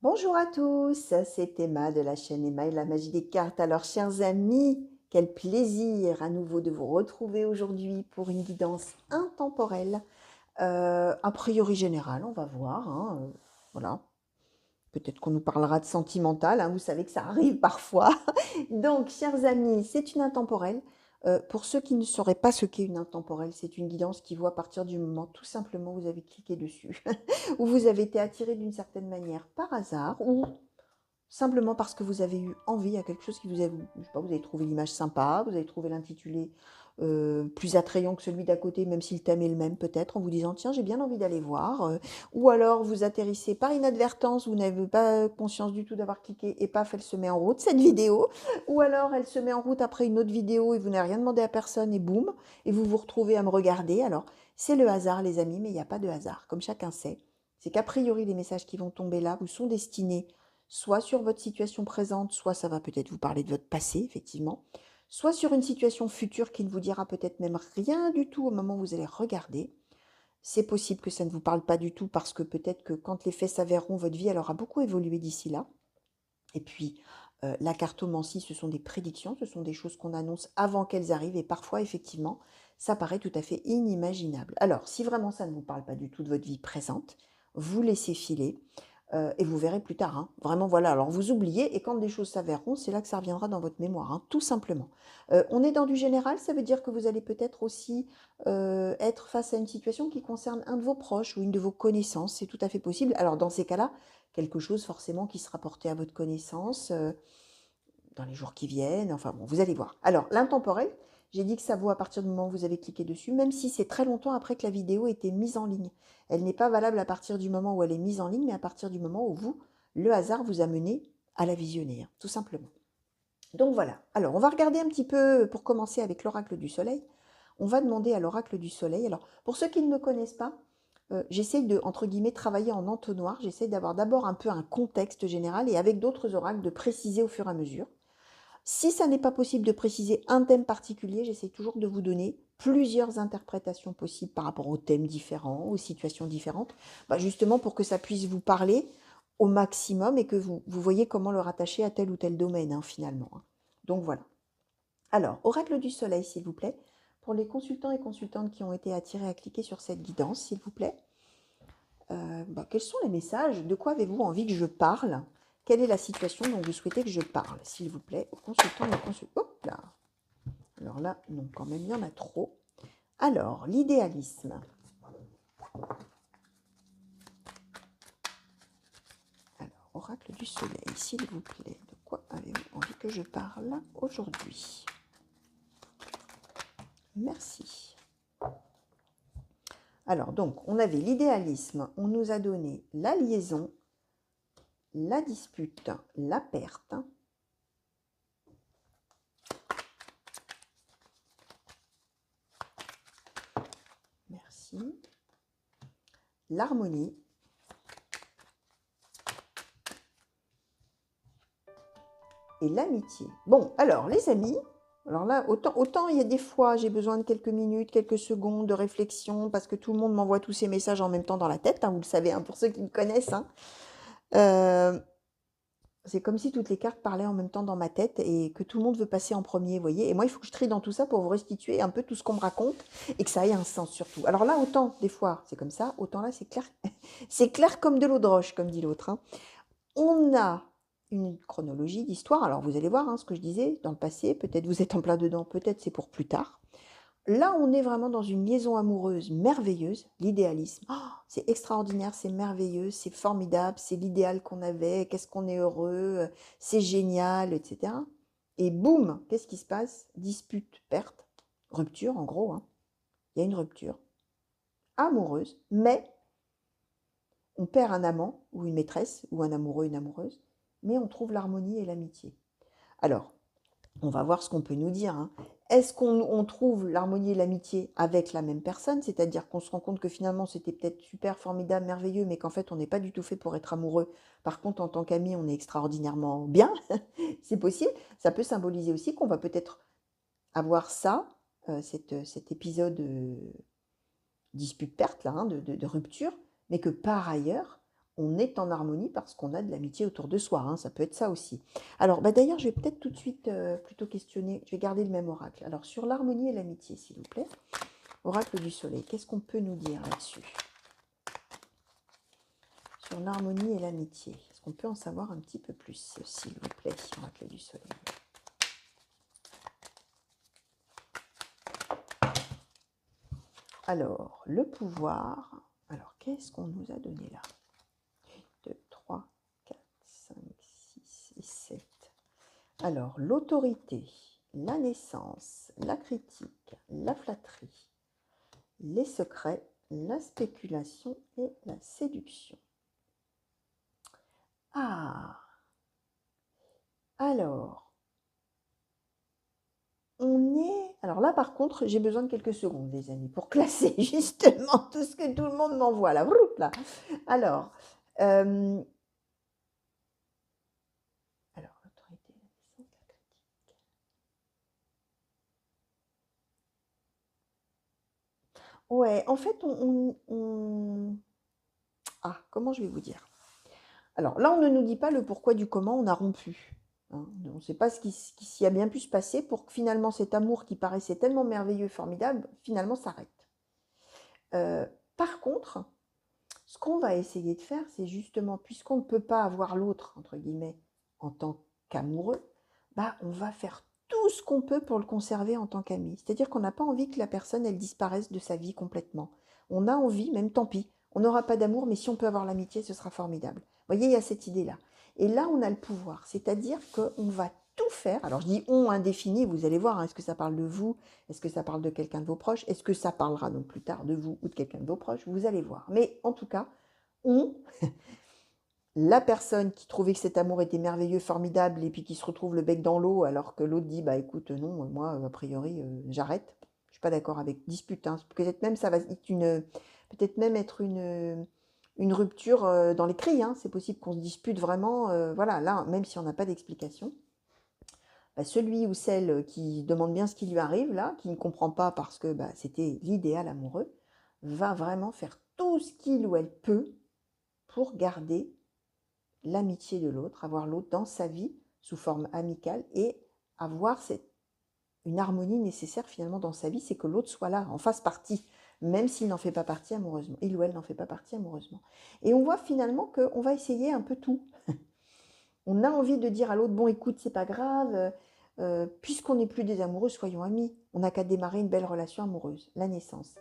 Bonjour à tous, c'est Emma de la chaîne Emma et la magie des cartes. Alors, chers amis, quel plaisir à nouveau de vous retrouver aujourd'hui pour une guidance intemporelle, a priori générale, on va voir, hein, voilà. Peut-être qu'on nous parlera de sentimental, hein, vous savez que ça arrive parfois. Donc, chers amis, c'est une intemporelle. Pour ceux qui ne sauraient pas ce qu'est une intemporelle, c'est une guidance qui voit à partir du moment, tout simplement, où vous avez cliqué dessus, où vous avez été attiré d'une certaine manière par hasard, ou simplement parce que vous avez eu envie à quelque chose qui vous a, je sais pas, vous avez trouvé l'image sympa, vous avez trouvé l'intitulé plus attrayant que celui d'à côté, même si le thème est le même peut-être, en vous disant tiens j'ai bien envie d'aller voir, ou alors vous atterrissez par inadvertance, vous n'avez pas conscience du tout d'avoir cliqué et paf elle se met en route cette vidéo, ou alors elle se met en route après une autre vidéo et vous n'avez rien demandé à personne et boum, et vous vous retrouvez à me regarder. Alors c'est le hasard les amis, mais il n'y a pas de hasard, comme chacun sait. C'est qu'a priori les messages qui vont tomber là vous sont destinés soit sur votre situation présente, soit ça va peut-être vous parler de votre passé, effectivement, soit sur une situation future qui ne vous dira peut-être même rien du tout au moment où vous allez regarder. C'est possible que ça ne vous parle pas du tout parce que peut-être que quand les faits s'avéreront, votre vie elle aura beaucoup évolué d'ici là. Et puis, la cartomancie, ce sont des prédictions, ce sont des choses qu'on annonce avant qu'elles arrivent et parfois, effectivement, ça paraît tout à fait inimaginable. Alors, si vraiment ça ne vous parle pas du tout de votre vie présente, vous laissez filer. Et vous verrez plus tard, hein. Vraiment, voilà. Alors, vous oubliez, et quand des choses s'avéreront, c'est là que ça reviendra dans votre mémoire, hein, tout simplement. On est dans du général, ça veut dire que vous allez peut-être aussi être face à une situation qui concerne un de vos proches ou une de vos connaissances. C'est tout à fait possible. Alors, dans ces cas-là, quelque chose forcément qui sera porté à votre connaissance dans les jours qui viennent. Enfin, bon, vous allez voir. Alors, l'intemporel, j'ai dit que ça vaut à partir du moment où vous avez cliqué dessus, même si c'est très longtemps après que la vidéo ait été mise en ligne. Elle n'est pas valable à partir du moment où elle est mise en ligne, mais à partir du moment où vous, le hasard vous a mené à la visionner, hein, tout simplement. Donc voilà. Alors, on va regarder un petit peu, pour commencer avec l'oracle du soleil. On va demander à l'oracle du soleil. Alors, pour ceux qui ne me connaissent pas, j'essaye de, entre guillemets, travailler en entonnoir. J'essaye d'avoir d'abord un peu un contexte général et avec d'autres oracles de préciser au fur et à mesure. Si ça n'est pas possible de préciser un thème particulier, j'essaie toujours de vous donner plusieurs interprétations possibles par rapport aux thèmes différents, aux situations différentes, justement pour que ça puisse vous parler au maximum et que vous voyez comment le rattacher à tel ou tel domaine, hein, finalement, hein. Donc voilà. Alors, oracle du soleil, s'il vous plaît, pour les consultants et consultantes qui ont été attirés à cliquer sur cette guidance, s'il vous plaît. Quels sont les messages? De quoi avez-vous envie que je parle? Quelle est la situation dont vous souhaitez que je parle, s'il vous plaît, aux consultants et consultantes? Hop là. Alors là, non, quand même, il y en a trop. Alors, l'idéalisme. Alors, oracle du soleil, s'il vous plaît, de quoi avez-vous envie que je parle aujourd'hui? Merci. Alors, donc, on avait l'idéalisme, on nous a donné la liaison, la dispute, la perte. Merci. L'harmonie. Et l'amitié. Bon, alors, les amis, alors là, autant il y a des fois, j'ai besoin de quelques minutes, quelques secondes de réflexion, parce que tout le monde m'envoie tous ces messages en même temps dans la tête, hein, vous le savez, hein, pour ceux qui me connaissent, hein. C'est comme si toutes les cartes parlaient en même temps dans ma tête et que tout le monde veut passer en premier, vous voyez. Et moi, il faut que je trie dans tout ça pour vous restituer un peu tout ce qu'on me raconte et que ça ait un sens surtout. Alors là, autant des fois c'est comme ça, autant là c'est clair, c'est clair comme de l'eau de roche, comme dit l'autre, hein. On a une chronologie d'histoire. Alors vous allez voir, hein, ce que je disais dans le passé, peut-être vous êtes en plein dedans, peut-être c'est pour plus tard. Là, on est vraiment dans une liaison amoureuse merveilleuse, l'idéalisme. Oh, c'est extraordinaire, c'est merveilleux, c'est formidable, c'est l'idéal qu'on avait, qu'est-ce qu'on est heureux, c'est génial, etc. Et boum, qu'est-ce qui se passe? Dispute, perte, rupture en gros, hein. Il y a une rupture amoureuse, mais on perd un amant ou une maîtresse, ou un amoureux, une amoureuse, mais on trouve l'harmonie et l'amitié. Alors, on va voir ce qu'on peut nous dire, hein. Est-ce qu'on trouve l'harmonie et l'amitié avec la même personne? C'est-à-dire qu'on se rend compte que finalement c'était peut-être super, formidable, merveilleux, mais qu'en fait on n'est pas du tout fait pour être amoureux. Par contre, en tant qu'ami, on est extraordinairement bien. C'est possible. Ça peut symboliser aussi qu'on va peut-être avoir ça, cet épisode dispute-perte, là, hein, de rupture, mais que par ailleurs, on est en harmonie parce qu'on a de l'amitié autour de soi, hein, ça peut être ça aussi. Alors, bah, d'ailleurs, je vais peut-être tout de suite plutôt questionner, je vais garder le même oracle. Alors, sur l'harmonie et l'amitié, s'il vous plaît, oracle du soleil, qu'est-ce qu'on peut nous dire là-dessus? Sur l'harmonie et l'amitié, est-ce qu'on peut en savoir un petit peu plus, s'il vous plaît, oracle du soleil? Alors, le pouvoir, alors qu'est-ce qu'on nous a donné là? 2, 3, 4, 5, 6 et 7. Alors, l'autorité, la naissance, la critique, la flatterie, les secrets, la spéculation et la séduction. Ah, alors, on est... Alors là, par contre, j'ai besoin de quelques secondes, les amis, pour classer justement tout ce que tout le monde m'envoie là. Là. Alors, l'autorité, la naissance, la critique. Ouais, en fait, Ah, comment je vais vous dire? Alors là, on ne nous dit pas le pourquoi du comment on a rompu. Hein. On ne sait pas ce qui s'y a bien pu se passer pour que finalement cet amour qui paraissait tellement merveilleux et formidable, finalement s'arrête. Par contre, ce qu'on va essayer de faire, c'est justement, puisqu'on ne peut pas avoir l'autre, entre guillemets, en tant qu'amoureux, bah, on va faire tout ce qu'on peut pour le conserver en tant qu'ami. C'est-à-dire qu'on n'a pas envie que la personne, elle disparaisse de sa vie complètement. On a envie, même tant pis, on n'aura pas d'amour, mais si on peut avoir l'amitié, ce sera formidable. Vous voyez, il y a cette idée-là. Et là, on a le pouvoir, c'est-à-dire qu'on va tout faire. Alors, je dis on indéfini, vous allez voir, hein, est-ce que ça parle de vous? Est-ce que ça parle de quelqu'un de vos proches? Est-ce que ça parlera donc plus tard de vous ou de quelqu'un de vos proches? Vous allez voir. Mais en tout cas, on, la personne qui trouvait que cet amour était merveilleux, formidable, et puis qui se retrouve le bec dans l'eau, alors que l'autre dit, bah écoute, non, moi, a priori, j'arrête. Je suis pas d'accord avec dispute. Hein. Peut-être même ça va être peut-être même être une rupture dans les cris. Hein. C'est possible qu'on se dispute vraiment. Voilà, là, même si on n'a pas d'explication. Bah, celui ou celle qui demande bien ce qui lui arrive, là, qui ne comprend pas parce que bah, c'était l'idéal amoureux, va vraiment faire tout ce qu'il ou elle peut pour garder l'amitié de l'autre, avoir l'autre dans sa vie sous forme amicale et avoir une harmonie nécessaire finalement dans sa vie, c'est que l'autre soit là, en fasse partie, même s'il n'en fait pas partie amoureusement, il ou elle n'en fait pas partie amoureusement. Et on voit finalement qu'on va essayer un peu tout. On a envie de dire à l'autre, bon écoute, c'est pas grave, puisqu'on n'est plus des amoureux, soyons amis. On n'a qu'à démarrer une belle relation amoureuse, la naissance.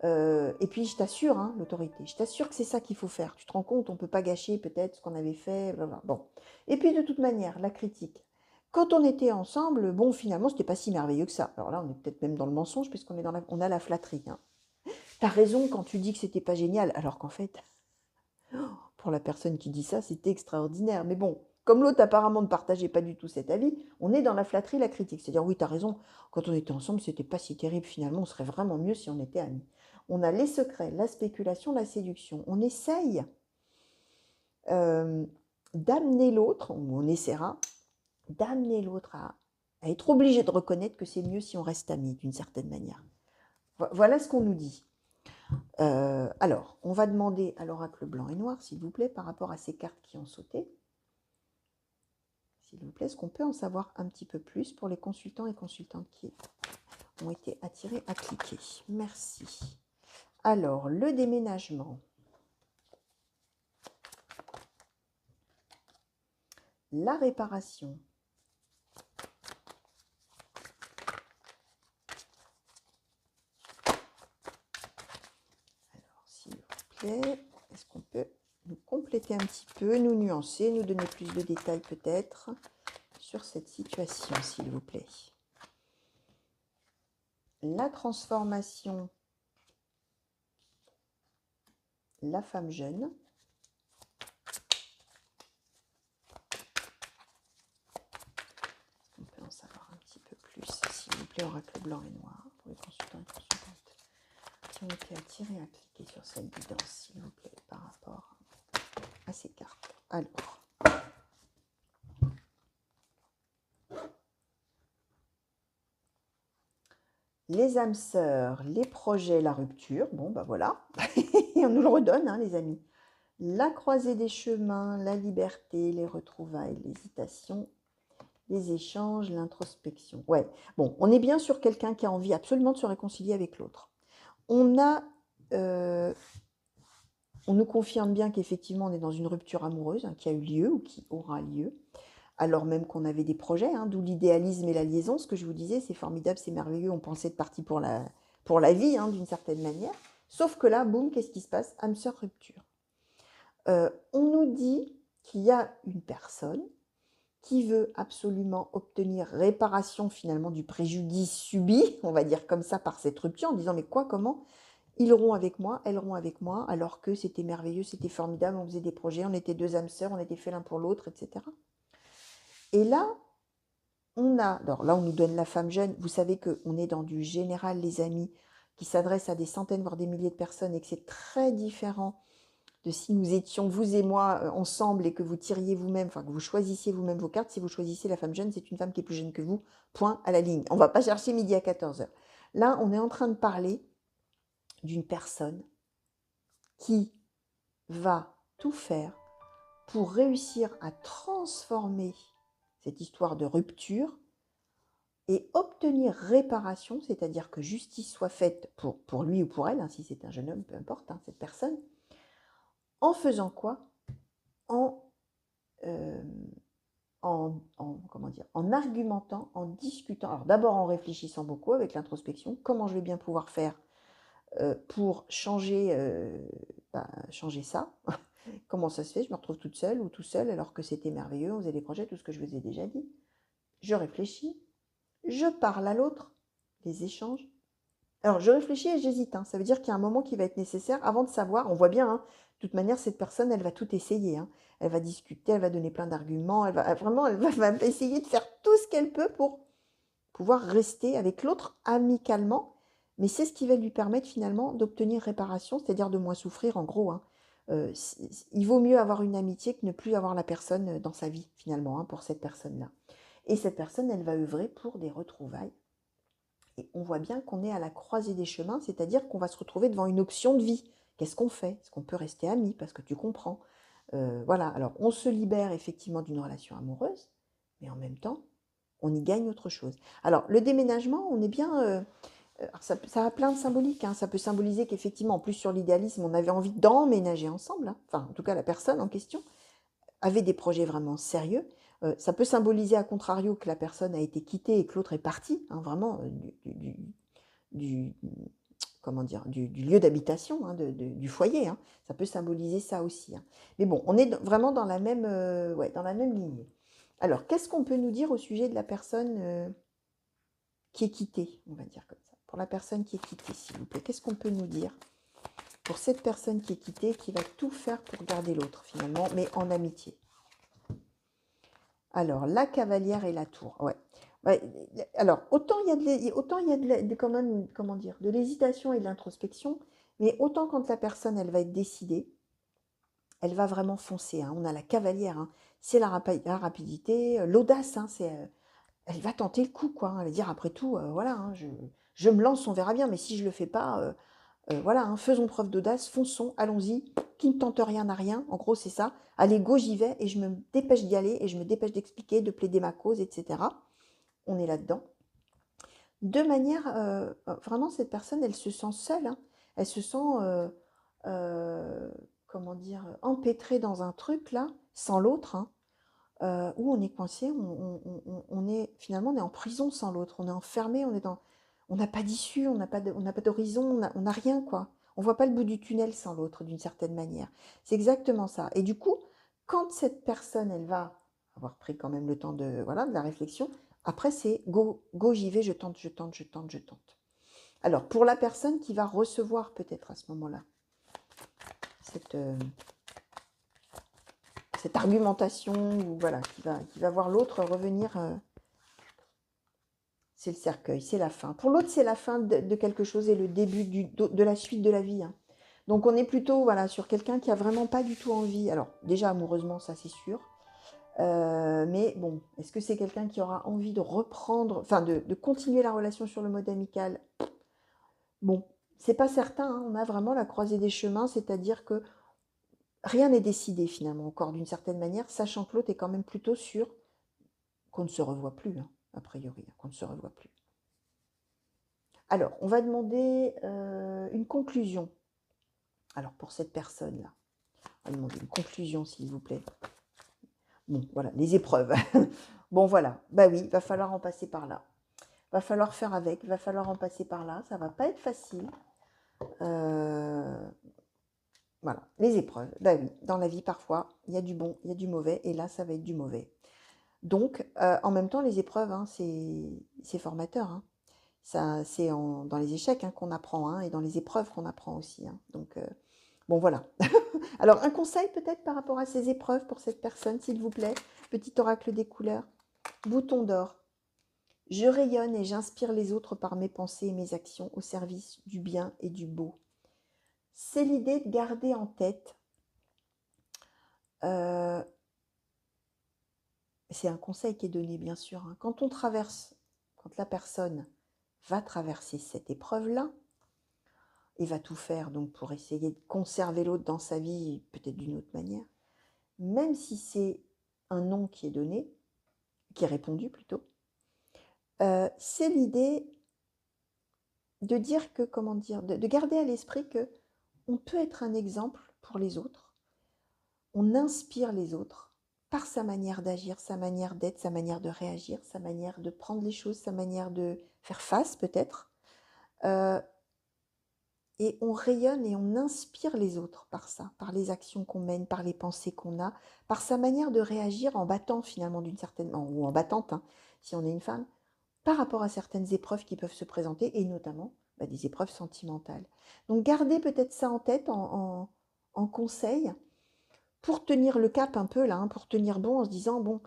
Et puis je t'assure, hein, l'autorité, je t'assure que c'est ça qu'il faut faire. Tu te rends compte, on ne peut pas gâcher peut-être ce qu'on avait fait. Blablabla. Bon. Et puis de toute manière, la critique. Quand on était ensemble, bon, finalement, c'était pas si merveilleux que ça. Alors là, on est peut-être même dans le mensonge, puisqu'on est on a la flatterie. Hein. T'as raison quand tu dis que c'était pas génial, alors qu'en fait, pour la personne qui dit ça, c'était extraordinaire. Mais bon, comme l'autre apparemment ne partageait pas du tout cet avis, on est dans la flatterie, la critique. C'est-à-dire, oui, t'as raison, quand on était ensemble, c'était pas si terrible. Finalement, on serait vraiment mieux si on était amis. On a les secrets, la spéculation, la séduction. On essaye d'amener l'autre, ou on essaiera d'amener l'autre à être obligé de reconnaître que c'est mieux si on reste amis, d'une certaine manière. Voilà ce qu'on nous dit. Alors, on va demander à l'oracle blanc et noir, s'il vous plaît, par rapport à ces cartes qui ont sauté. S'il vous plaît, est-ce qu'on peut en savoir un petit peu plus pour les consultants et consultantes qui ont été attirés à cliquer? Merci. Alors, le déménagement. La réparation. Alors, s'il vous plaît, est-ce qu'on peut nous compléter un petit peu, nous nuancer, nous donner plus de détails peut-être sur cette situation, s'il vous plaît? La transformation, la femme jeune. On peut en savoir un petit peu plus, s'il vous plaît, oracle blanc et noir, pour les consultants et consultantes qui ont été attirés à cliquer sur cette guidance, s'il vous plaît, par rapport à ces cartes. Alors, les âmes sœurs, les projets, la rupture. Bon, bah voilà, et on nous le redonne, hein, les amis. La croisée des chemins, la liberté, les retrouvailles, l'hésitation, les échanges, l'introspection. Ouais, bon, on est bien sur quelqu'un qui a envie absolument de se réconcilier avec l'autre. On a... on nous confirme bien qu'effectivement, on est dans une rupture amoureuse hein, qui a eu lieu ou qui aura lieu, alors même qu'on avait des projets, hein, d'où l'idéalisme et la liaison. Ce que je vous disais, c'est formidable, c'est merveilleux, on pensait être parti pour la vie, hein, d'une certaine manière. Sauf que là, boum, qu'est-ce qui se passe? Âme sœur rupture. On nous dit qu'il y a une personne qui veut absolument obtenir réparation finalement du préjudice subi, on va dire comme ça, par cette rupture, en disant mais quoi, comment? Ils auront avec moi, elles auront avec moi, alors que c'était merveilleux, c'était formidable, on faisait des projets, on était deux âmes sœurs, on était faits l'un pour l'autre, etc. Et là, alors là, on nous donne la femme jeune. Vous savez qu'on est dans du général, les amis, qui s'adresse à des centaines, voire des milliers de personnes, et que c'est très différent de si nous étions, vous et moi, ensemble, et que vous tiriez vous-même, enfin que vous choisissiez vous-même vos cartes. Si vous choisissez la femme jeune, c'est une femme qui est plus jeune que vous, point à la ligne. On ne va pas chercher midi à 14 heures. Là, on est en train de parler d'une personne qui va tout faire pour réussir à transformer cette histoire de rupture et obtenir réparation, c'est-à-dire que justice soit faite pour lui ou pour elle, hein, si c'est un jeune homme, peu importe, hein, cette personne, en faisant quoi? En, euh, comment dire, en argumentant, en discutant, alors d'abord en réfléchissant beaucoup avec l'introspection, comment je vais bien pouvoir faire pour changer ça. Comment ça se fait? Je me retrouve toute seule ou tout seul alors que c'était merveilleux, on faisait des projets, tout ce que je vous ai déjà dit. Je réfléchis, je parle à l'autre, les échanges. Alors je réfléchis et j'hésite, hein. Ça veut dire qu'il y a un moment qui va être nécessaire avant de savoir, on voit bien, hein, de toute manière, cette personne, elle va tout essayer, hein. Elle va discuter, elle va donner plein d'arguments, elle va essayer de faire tout ce qu'elle peut pour pouvoir rester avec l'autre amicalement, mais c'est ce qui va lui permettre finalement d'obtenir réparation, c'est-à-dire de moins souffrir en gros, hein. Il vaut mieux avoir une amitié que ne plus avoir la personne dans sa vie finalement, hein, pour cette personne-là. Et cette personne, elle va œuvrer pour des retrouvailles. Et on voit bien qu'on est à la croisée des chemins, c'est-à-dire qu'on va se retrouver devant une option de vie. Qu'est-ce qu'on fait? Est-ce qu'on peut rester amis? Parce que tu comprends. Voilà, alors on se libère effectivement d'une relation amoureuse, mais en même temps, on y gagne autre chose. Alors, le déménagement, on est bien... ça a plein de symboliques, hein. Ça peut symboliser qu'effectivement, en plus sur l'idéalisme, on avait envie d'emménager ensemble, hein. Enfin, en tout cas, la personne en question avait des projets vraiment sérieux. Ça peut symboliser, à contrario, que la personne a été quittée et que l'autre est parti, hein, vraiment, du, comment dire, du lieu d'habitation, hein, du foyer, hein. Ça peut symboliser ça aussi, hein. Mais bon, on est vraiment dans la même, ouais, dans la même lignée. Alors, qu'est-ce qu'on peut nous dire au sujet de la personne qui est quittée, on va dire comme ça? Pour la personne qui est quittée, s'il vous plaît, qu'est-ce qu'on peut nous dire pour cette personne qui est quittée, qui va tout faire pour garder l'autre, finalement, mais en amitié? Alors, la cavalière et la tour, ouais. Ouais, alors, autant il y a quand même, comment dire, de l'hésitation et de l'introspection, mais autant quand la personne, elle va être décidée, elle va vraiment foncer, hein. On a la cavalière, hein. C'est la rapidité, l'audace, hein, elle va tenter le coup, quoi, hein. Elle va dire, après tout, voilà, hein, je me lance, on verra bien, mais si je ne le fais pas, voilà, hein, faisons preuve d'audace, fonçons, allons-y, qui ne tente rien n'a rien, en gros c'est ça. Allez, go, j'y vais, et je me dépêche d'y aller, et je me dépêche d'expliquer, de plaider ma cause, etc. On est là-dedans. De manière, vraiment, cette personne, elle se sent seule, hein. Elle se sent, euh, comment dire, empêtrée dans un truc, là, sans l'autre, hein, où on est coincé, on est, finalement, on est en prison sans l'autre, on est enfermé, on n'a pas d'issue, on n'a pas d'horizon, on n'a rien, quoi. On voit pas le bout du tunnel sans l'autre, d'une certaine manière. C'est exactement ça. Et du coup, quand cette personne, elle va avoir pris quand même le temps de, voilà, de la réflexion, après, c'est go, go, j'y vais, je tente, je tente, je tente, je tente. Alors, pour la personne qui va recevoir peut-être à ce moment-là cette, cette argumentation, ou voilà, qui va voir l'autre revenir, c'est le cercueil, c'est la fin. Pour l'autre, c'est la fin de quelque chose et le début de la suite de la vie, hein. Donc on est plutôt, voilà, sur quelqu'un qui a vraiment pas du tout envie. Alors déjà amoureusement, ça c'est sûr. Mais bon, est-ce que c'est quelqu'un qui aura envie de reprendre, enfin de continuer la relation sur le mode amical? Bon, c'est pas certain, hein. On a vraiment la croisée des chemins, c'est-à-dire que rien n'est décidé finalement encore d'une certaine manière, sachant que l'autre est quand même plutôt sûr qu'on ne se revoit plus, hein, a priori, hein, qu'on ne se revoit plus. Alors, on va demander une conclusion. Alors, pour cette personne-là, on va demander une conclusion, s'il vous plaît. Bon, voilà, les épreuves. Bon, voilà, bah oui, il va falloir en passer par là. Va falloir faire avec, va falloir en passer par là. Ça va pas être facile. Voilà, les épreuves. Bah oui, dans la vie, parfois, il y a du bon, il y a du mauvais, et là, ça va être du mauvais. Donc, en même temps, les épreuves, hein, c'est formateur. Hein. C'est dans les échecs hein, qu'on apprend, hein, et dans les épreuves qu'on apprend aussi. Hein. Donc, bon, voilà. Alors, un conseil peut-être par rapport à ces épreuves pour cette personne, s'il vous plaît. Petit oracle des couleurs. Bouton d'or. Je rayonne et j'inspire les autres par mes pensées et mes actions au service du bien et du beau. C'est l'idée de garder en tête, c'est un conseil qui est donné bien sûr, hein, quand la personne va traverser cette épreuve-là, et va tout faire donc pour essayer de conserver l'autre dans sa vie, peut-être d'une autre manière, même si c'est un non qui est donné, qui est répondu plutôt, c'est l'idée de dire que, comment dire, de garder à l'esprit que on peut être un exemple pour les autres, on inspire les autres par sa manière d'agir, sa manière d'être, sa manière de réagir, sa manière de prendre les choses, sa manière de faire face peut-être. Et on rayonne et on inspire les autres par ça, par les actions qu'on mène, par les pensées qu'on a, par sa manière de réagir en battant finalement d'une certaine... ou en battante, hein, si on est une femme, par rapport à certaines épreuves qui peuvent se présenter, et notamment des épreuves sentimentales. Donc gardez peut-être ça en tête en conseil, pour tenir le cap un peu là, hein, pour tenir bon en se disant, bon,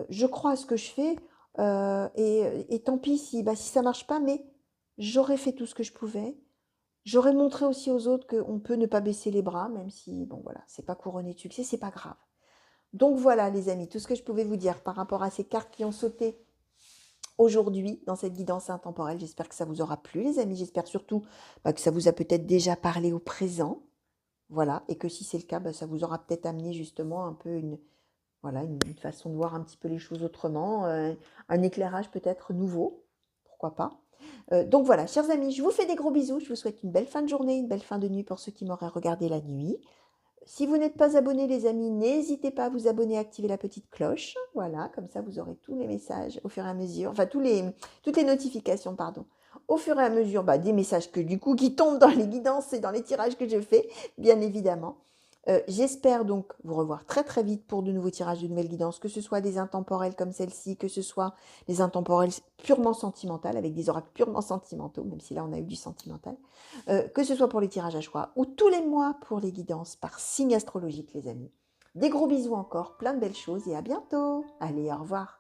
je crois à ce que je fais, et tant pis si ça ne marche pas, mais j'aurais fait tout ce que je pouvais. J'aurais montré aussi aux autres qu'on peut ne pas baisser les bras, même si, bon voilà, c'est pas couronné de succès, c'est pas grave. Donc voilà les amis, tout ce que je pouvais vous dire par rapport à ces cartes qui ont sauté aujourd'hui dans cette guidance intemporelle. J'espère que ça vous aura plu les amis, j'espère surtout que ça vous a peut-être déjà parlé au présent. Voilà, et que si c'est le cas, ça vous aura peut-être amené justement un peu une façon de voir un petit peu les choses autrement, un éclairage peut-être nouveau, pourquoi pas. Donc voilà, chers amis, je vous fais des gros bisous, je vous souhaite une belle fin de journée, une belle fin de nuit pour ceux qui m'auraient regardé la nuit. Si vous n'êtes pas abonnés les amis, n'hésitez pas à vous abonner, à activer la petite cloche, voilà, comme ça vous aurez tous les messages au fur et à mesure, enfin toutes les notifications, pardon, au fur et à mesure des messages que du coup qui tombent dans les guidances et dans les tirages que je fais, bien évidemment. J'espère donc vous revoir très très vite pour de nouveaux tirages, de nouvelles guidances, que ce soit des intemporels comme celle-ci, que ce soit des intemporels purement sentimentales, avec des oracles purement sentimentaux, même si là on a eu du sentimental, que ce soit pour les tirages à choix ou tous les mois pour les guidances par signe astrologique les amis. Des gros bisous encore, plein de belles choses et à bientôt. Allez, au revoir.